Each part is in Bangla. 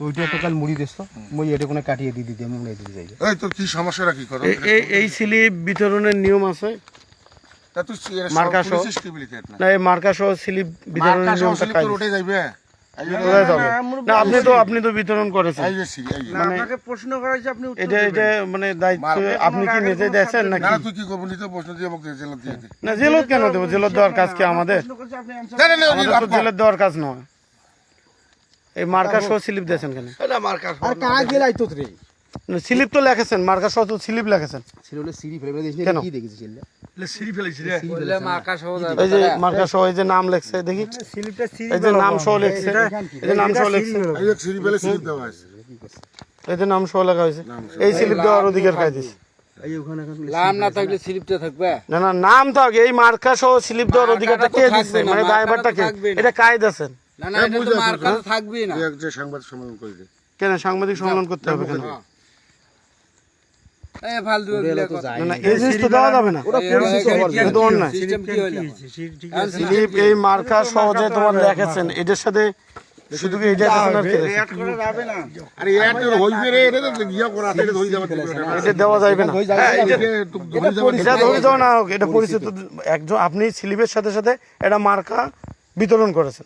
তো ওইটা একটা কাল মুড়ি দিস তো মই এটা কোনো কাটিয়ে দিয়ে দিতে মুড়ি দিয়ে যাই এই তোর কি সমস্যাটা কি করো এই স্লিপ বিতরণের নিয়ম আছে তা তুই মার্কা সহ কি বলি কেট না না এই মার্কা সহ স্লিপ বিতরণের নিয়মটা কাজ তোর উঠে যাইবে না আপনি তো বিতরণ করেছেন এই যে সি এই যে আপনাকে প্রশ্ন করা হয়েছে আপনি এটা মানে দায়িত্ব আপনি কি নিজে দিয়েছেন নাকি না তুই কি করবি নি তো প্রশ্ন দিয়ে আমাকে জেল দিয়ে দে না জেলত কেন দেবো জেলত দেওয়ার কাজ কি আমাদের প্রশ্ন করছে আপনি answer না না আমাদের তো জেলত দেওয়ার কাজ নয় এই মার্কা সহ স্লিপ দিয়েছেন কেন আর কাজ গেলাই তো রে স্লিপ তো লেখেছেন মার্কা সহ তো স্লিপ লেখেছেন ছিল হলে সিঁড়ি ফেলে দিয়েছিস কেন? কি দেখেছিস ছিল এই যে মার্কা সহ এই যে নাম লেখছে দেখি স্লিপটা এই যে নাম সহ লেখছে এই যে নাম সহ লেখছে এই যে সিঁড়ি ফেলে স্লিপ দেওয়া আছে এই যে নাম সহ লেখা হয়েছে এই স্লিপ দেওয়ার অধিকার খাই দিছে এই ওখানে এখন নাম না থাকলে স্লিপটা থাকবে না না নাম থাক এই মার্কা সহ স্লিপ দেওয়ার অধিকারটা কে দিচ্ছে মানে ড্রাইভারটা কে এটা কাই দিয়েছেন না না এটা তো মার্কা তো থাকবেই না এক যে সংবাদ সম্মেলন করে দে কেন সাংবাদিক সম্মেলন করতে হবে কেন এই ফালতু না না এই জিনিস তো দেওয়া যাবে না এটা তো অন্যায় সিস্টেম কি হইলো স্লিপ এই মার্কা সহ যে তোমার লেখেছেন এটার সাথে শুধু কি এটা দেখানো আর কি আছে? করা যাবে না আরে এর তো হইবে রে এটা তো গিয়া করা আছে এটা ধই যাবে এটা দেওয়া যাবে না এটা ধই যাবে এটা ধরে যাও না হোক, এটা পরিচিত একজন আপনি স্লিপের সাথে সাথে এটা মার্কা বিতরণ করেছেন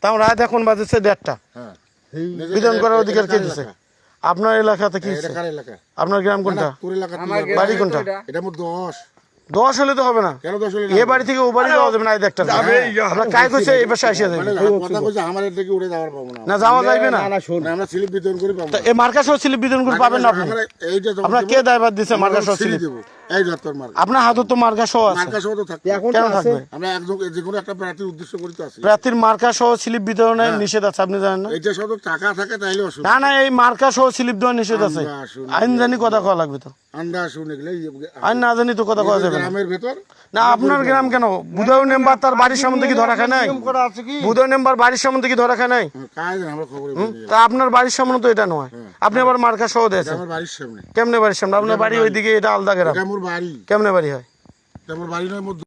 তাও রাত এখন বাজেছে 1:30 হ্যাঁ বিতরণ করার অধিকার কে দিচ্ছে আপনার এলাকাতে কি এটা কার এলাকা আপনার গ্রাম কোনটা তোর এলাকা বাড়ি কোনটা এটা মোট 10 হলে তো হবে না কেন 10 হলো এ বাড়ি থেকে ও বাড়ি যাওয়া যাবে না এই একটা আপনার কাজ করছে এই পাশে আসিয়া যাবে কথা কইছে আমার এর থেকে উড়ে যাওয়ার পাবো না না যাওয়া যাবে না না শোন না, আমরা স্লিপ বিতরণ করে পাবো তা এই মার্কা সহ স্লিপ বিতরণ করে পাবেন না আপনি আমরা এইটা তো আপনার কে দায়ভার দিচ্ছে মার্কা সহ স্লিপ দেব এই দত্তর মার্কা আপনার হাতে তো মার্কা সহ আছে মার্কা সহ তো থাকবে এখন কেন তো আছে থাকবে আমরা একদম যে কোনো একটা প্রার্থীর উদ্দেশ্য করে তো আছি প্রার্থীর মার্কা সহ স্লিপ বিতরণের নিষেধ আছে আপনি জানেন না এইটা শুধু টাকা থাকে তাইলে অসুবিধা না না এই মার্কা সহ স্লিপ দেওয়ার নিষেধ আছে আমরা শুনি। আইন জানি কথা কওয়া লাগবে তো আন্ডা শুনে গেলে আইন না জানি তো কথা কওয়া যাবে না গ্রামের ভেতর না আপনার গ্রাম কেন বুধয় মেম্বার তার বাড়ির সামনে কি ধরা খায় নাই করা আছে কি বুধয় মেম্বার বাড়ির সামনে কি ধরা খায় নাই কাজ আমরা খবর তা আপনার বাড়ির সামনে তো এটা নয় আপনি আবার মার্কা সহ দিয়েছেন আমার বাড়ির সামনে কেমনে বাড়ির সামনে আপনার বাড়ি ওইদিকে এটা আলাদা গ্রাম এটা আমার বাড়ি কেমনে বাড়ি হয় এটা আমার বাড়ি নয় মোর